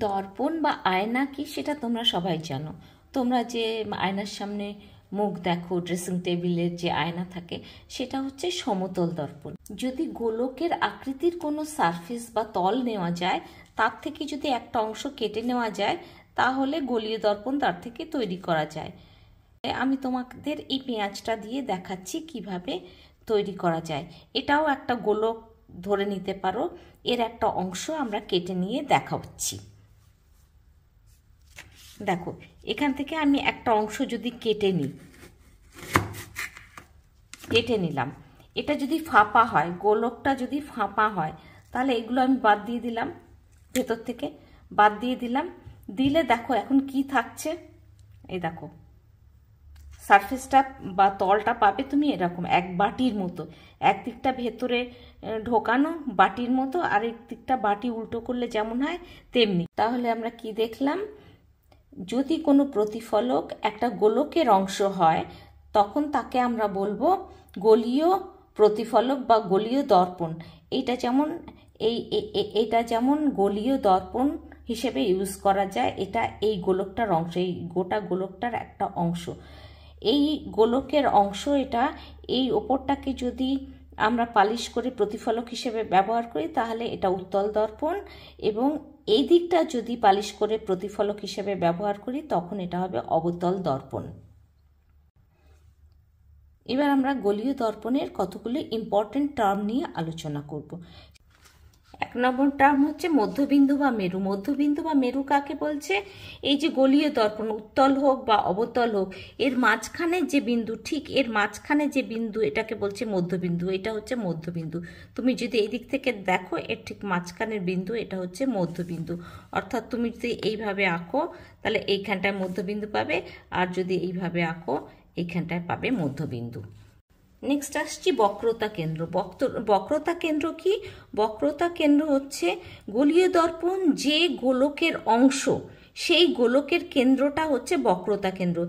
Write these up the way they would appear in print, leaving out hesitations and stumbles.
দর্পণ বা আয়না কি সেটা তোমরা সবাই জানো। তোমরা যে আয়নার সামনে মুখ দেখো, ড্রেসিং টেবিলের যে আয়না থাকে সেটা হচ্ছে সমতল দর্পণ। যদি গোলকের আকৃতির কোনো সারফেস বা তল নেওয়া যায়, তার থেকে যদি একটা অংশ কেটে নেওয়া যায়, তাহলে গোলীয় দর্পণ তার থেকে তৈরি করা যায়। আমি তোমাদের এই পেঁয়াজটা দিয়ে দেখাচ্ছি কিভাবে তৈরি করা যায়। এটাও একটা গোলক ধরে নিতে পারো, এর একটা অংশ আমরা কেটে নিয়ে দেখাচ্ছি। দেখো, এখান থেকে আমি একটা অংশ যদি কেটে নিলাম, এটা যদি ফাঁপা হয়, গোলকটা যদি ফাঁপা হয়, তাহলে এগুলো আমি বাদ দিয়ে দিলাম, ভেতর থেকে বাদ দিয়ে দিলাম। দিলে দেখো এখন কি থাকছে, এই দেখো সারফেসটা বা তলটা পাবে তুমি এরকম এক বাটির মতো, একদিকটা ভেতরে ঢোকানো বাটির মতো, আর এক দিকটা বাটি উল্টো করলে যেমন হয় তেমনি। তাহলে আমরা কি দেখলাম, যদি কোনো প্রতিফলক একটা গোলকের অংশ হয়, তখন তাকে আমরা বলবো গোলীয় প্রতিফলক বা গোলীয় দর্পণ। এইটা যেমন গোলীয় দর্পণ হিসেবে ইউজ করা যায়। এটা এই গোলকটার অংশ, এই গোটা গোলকটার একটা অংশ, এই গোলকের অংশ। এটা এই ওপরটাকে যদি আমরা পালিশ করে প্রতিফলক হিসেবে ব্যবহার করি, তাহলে এটা উত্তল দর্পণ, এবং এই দিকটা যদি পালিশ করে প্রতিফলক হিসেবে ব্যবহার করি, তখন এটা হবে অবতল দর্পণ। এবার আমরা গোলীয় দর্পণের কতগুলি ইম্পর্টেন্ট টার্ম নিয়ে আলোচনা করব। 1 নম্বর টার্ম হচ্ছে মধ্যবিন্দু বা মেরু। মধ্যবিন্দু বা মেরু কাকে বলছে? এই যে গোলীয় দর্পণ উত্তল হোক বা অবতল হোক, এর মাঝখানে যে বিন্দু, ঠিক এর মাঝখানে যে বিন্দু, এটাকে বলছে মধ্যবিন্দু। এটা হচ্ছে মধ্যবিন্দু। তুমি যদি এই দিক থেকে দেখো, এর ঠিক মাঝখানের বিন্দু, এটা হচ্ছে মধ্যবিন্দু। অর্থাৎ তুমি যদি এইভাবে আঁকো, তাহলে এইখানটায় মধ্যবিন্দু পাবে, আর যদি এইভাবে আঁকো, এইখানটায় পাবে মধ্যবিন্দু। নেক্সট আসছি বক্রতা কেন্দ্র। বক্রতা কেন্দ্র কি? বক্রতা কেন্দ্র হচ্ছে গোলীয় দর্পণ যে গোলকের অংশ, সেই গোলকের কেন্দ্রটা হচ্ছে বক্রতা কেন্দ্র।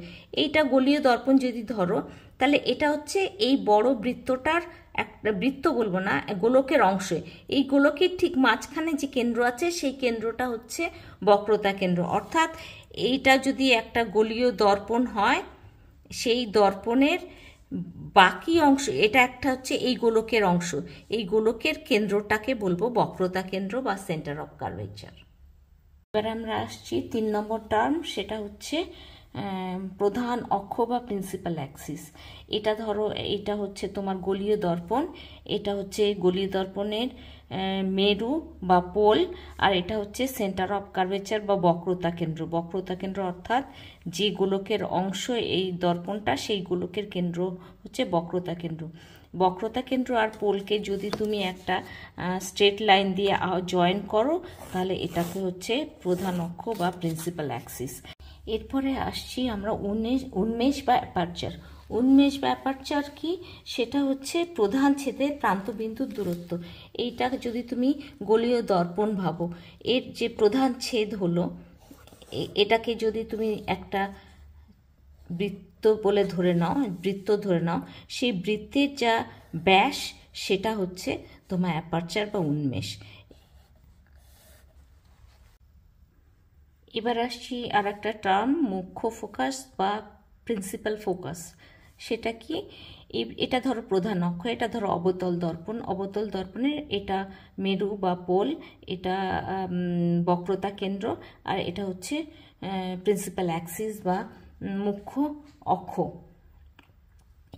এইটা গোলীয় দর্পণ যদি ধরো, তাহলে এটা হচ্ছে এই বড় বৃত্তটার একটা, বৃত্ত বলবো না, গোলকের অংশ। এই গোলকের ঠিক মাঝখানে যে কেন্দ্র আছে, সেই কেন্দ্রটা হচ্ছে বক্রতা কেন্দ্র। অর্থাৎ এইটা যদি একটা গোলীয় দর্পণ হয়, সেই দর্পণের বাকি অংশ, এটা একটা হচ্ছে এই গোলকের অংশ, এই গোলকের কেন্দ্রটাকে বলবো বক্রতা কেন্দ্র বা সেন্টার অফ কার্ভেচার। এবার আমরা আসছি 3 নম্বর টার্ম, সেটা হচ্ছে প্রধান অক্ষ বা প্রিন্সিপাল অ্যাক্সিস। এটা ধরো, এটা হচ্ছে তোমার গোলীয় দর্পণ, এটা হচ্ছে গোলীয় দর্পণের মেরু বা পোল, আর এটা হচ্ছে সেন্টার অফ কার্ভেচার বা বক্রতা কেন্দ্র। বক্রতা কেন্দ্র অর্থাৎ যে গোলকের অংশ এই দর্পণটা, সেই গোলকের কেন্দ্র হচ্ছে বক্রতা কেন্দ্র। বক্রতা কেন্দ্র আর পোলকে যদি তুমি একটা স্ট্রেট লাইন দিয়ে জয়েন করো, তাহলে এটাকে হচ্ছে প্রধান অক্ষ বা প্রিন্সিপাল অ্যাক্সিস। এরপরে আসছি আমরা উন্মেষ বা অ্যাপারচার। উন্মেষ বা অ্যাপারচার কি? সেটা হচ্ছে প্রধান ছেদের প্রান্তবিন্দুর দূরত্ব। এইটা যদি তুমি গোলীয় দর্পণ ভাবো, এর যে প্রধান ছেদ হলো, এটাকে যদি তুমি একটা বৃত্ত বলে ধরে নাও, বৃত্ত ধরে নাও, সেই বৃত্তের যা ব্যাস, সেটা হচ্ছে তোমার অ্যাপারচার বা উন্মেষ। এবার আসছি আর একটা টার্ম, মুখ্য ফোকাস বা প্রিন্সিপাল ফোকাস। সেটা কি? এটা ধরো প্রধান অক্ষ, এটা ধরো অবতল দর্পণ। অবতল দর্পণের এটা মেরু বা পোল, এটা বক্রতা কেন্দ্র, আর এটা হচ্ছে প্রিন্সিপাল অ্যাক্সিস বা মুখ্য অক্ষ।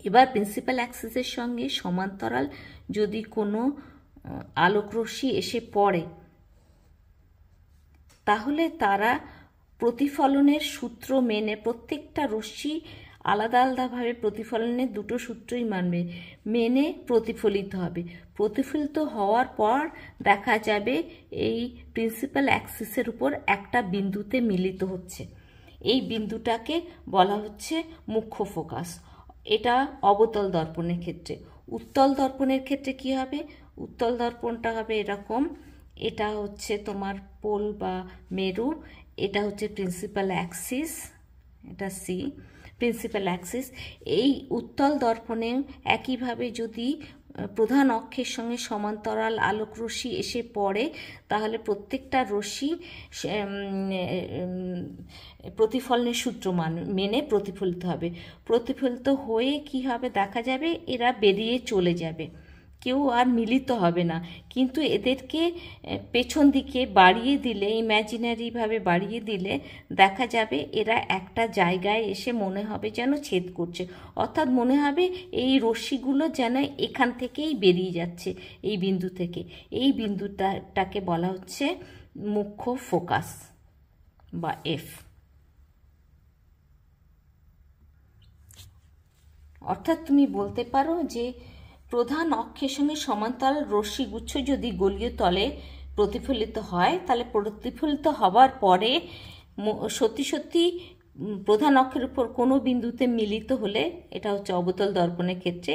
এবার প্রিন্সিপাল অ্যাক্সিসের সঙ্গে সমান্তরাল যদি কোনো আলোকরশ্মি এসে পড়ে, তাহলে তারা প্রতিফলনের সূত্র মেনে, প্রত্যেকটা রশ্মি আলাদা আলাদাভাবে প্রতিফলনের দুটো সূত্রই মেনে প্রতিফলিত হবে। প্রতিফলিত হওয়ার পর দেখা যাবে এই প্রিন্সিপাল অ্যাক্সিসের উপর একটা বিন্দুতে মিলিত হচ্ছে। এই বিন্দুটাকে বলা হচ্ছে মুখ্য ফোকাস। এটা অবতল দর্পণের ক্ষেত্রে। উত্তল দর্পণের ক্ষেত্রে কি হবে? উত্তল দর্পণটা হবে এরকম, এটা হচ্ছে তোমার পোল বা মেরু, এটা হচ্ছে প্রিন্সিপাল অ্যাক্সিস, এটা সি, প্রিন্সিপাল অ্যাক্সিস। এই উত্তল দর্পণে একইভাবে যদি প্রধান অক্ষের সঙ্গে সমান্তরাল আলোক রশ্মি এসে পড়ে, তাহলে প্রত্যেকটা রশ্মি প্রতিফলনের সূত্র মেনে প্রতিফলিত হবে। প্রতিফলিত হয়ে কি হবে দেখা যাবে, এরা বেরিয়ে চলে যাবে, কেউ আর মিলিত হবে না। কিন্তু এদেরকে পেছন দিকে বাড়িয়ে দিলে, ইম্যাজিনারিভাবে বাড়িয়ে দিলে দেখা যাবে এরা একটা জায়গায় এসে মনে হবে যেন ছেদ করছে, অর্থাৎ মনে হবে এই রশ্মিগুলো যেন এখান থেকেই বেরিয়ে যাচ্ছে, এই বিন্দু থেকে। এই বিন্দুটাকে বলা হচ্ছে মুখ্য ফোকাস বা এফ। অর্থাৎ তুমি বলতে পারো যে প্রধান অক্ষের সঙ্গে সমান্তরাল রশ্মিগুচ্ছ যদি গোলীয় তলে প্রতিফলিত হয়, তাহলে প্রতিফলিত হবার পরে সত্যি সত্যি প্রধান অক্ষের উপর কোনো বিন্দুতে মিলিত হলে, এটা হচ্ছে অবতল দর্পণের ক্ষেত্রে,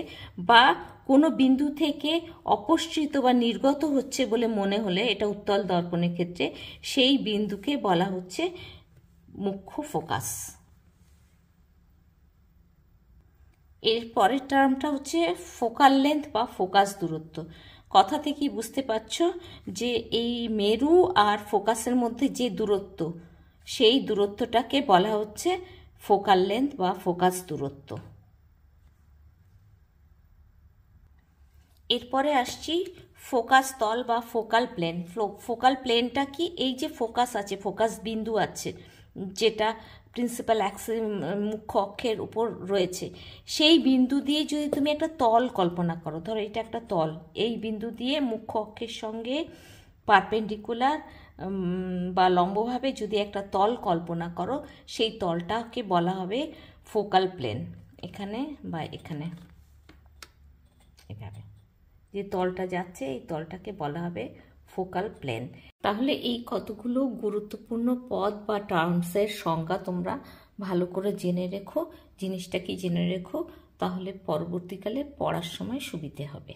বা কোনো বিন্দু থেকে অপসৃত বা নির্গত হচ্ছে বলে মনে হলে, এটা উত্তল দর্পণের ক্ষেত্রে, সেই বিন্দুকে বলা হচ্ছে মুখ্য ফোকাস। এর পরের টার্মটা হচ্ছে ফোকাল লেন্থ বা ফোকাস দূরত্ব। কথা থেকেই বুঝতে পারছো যে এই মেরু আর ফোকাসের মধ্যে যে দূরত্ব, সেই দূরত্বটাকে বলা হচ্ছে ফোকাল লেন্থ বা ফোকাস দূরত্ব। এরপরে আসছি ফোকাস তল বা ফোকাল প্লেন। ফোকাল প্লেনটা কি? এই যে ফোকাস আছে, ফোকাস বিন্দু আছে যেটা প্রিন্সিপাল অ্যাক্সিস মুখ্য অক্ষের উপর রয়েছে, সেই বিন্দু দিয়ে যদি তুমি একটা তল কল্পনা করো, ধরো এটা একটা তল, এই বিন্দু দিয়ে মুখ্য অক্ষের সঙ্গে পারপেন্ডিকুলার বা লম্বভাবে যদি একটা তল কল্পনা করো, সেই তলটাকে বলা হবে ফোকাল প্লেন। এখানে বা এখানে এভাবে যে তলটা যাচ্ছে, এই তলটাকে বলা হবে ফোকাল প্লেন। তাহলে এই কতগুলো গুরুত্বপূর্ণ পদ বা টার্মসের সংজ্ঞা তোমরা ভালো করে জেনে রেখো। জিনিসটা কি জেনে রেখো, তাহলে পরবর্তীকালে পড়ার সময় সুবিধে হবে।